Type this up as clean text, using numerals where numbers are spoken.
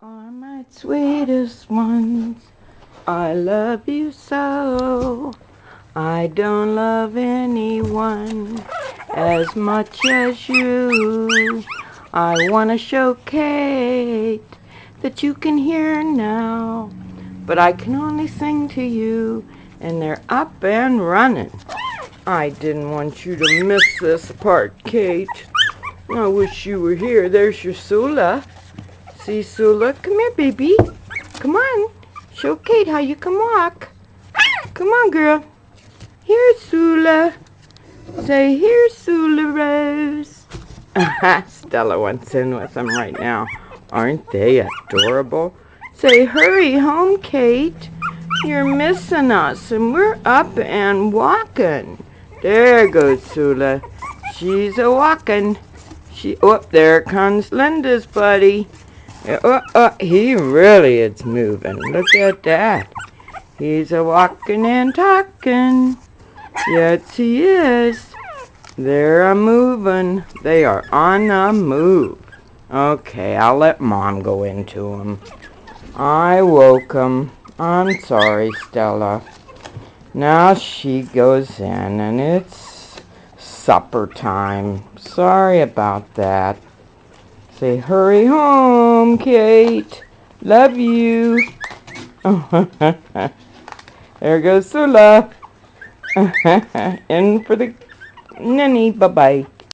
Are my sweetest ones. I love you so. I don't love anyone as much as you. I want to show Kate that you can hear now, but I can only sing to you, and they're up and running. I didn't want you to miss this part, Kate. I wish you were here. There's your Sula. See, Sula? Come here, baby. Come on. Show Kate how you can walk. Come on, girl. Here's Sula. Say, here's Sula Rose. Stella wants in with them right now. Aren't they adorable? Say, hurry home, Kate. You're missing us, and we're up and walking. There goes Sula. She's a walking. Oh, there comes Linda's buddy. He really is moving. Look at that. He's a walking and talking. Yes, he is. They're a moving. They are on the move. Okay, I'll let Mom go into them. I woke him. I'm sorry, Stella. Now she goes in, and it's supper time. Sorry about that. Say, hurry home, Kate. Love you. There goes Sula. In for the ninny. Bye-bye.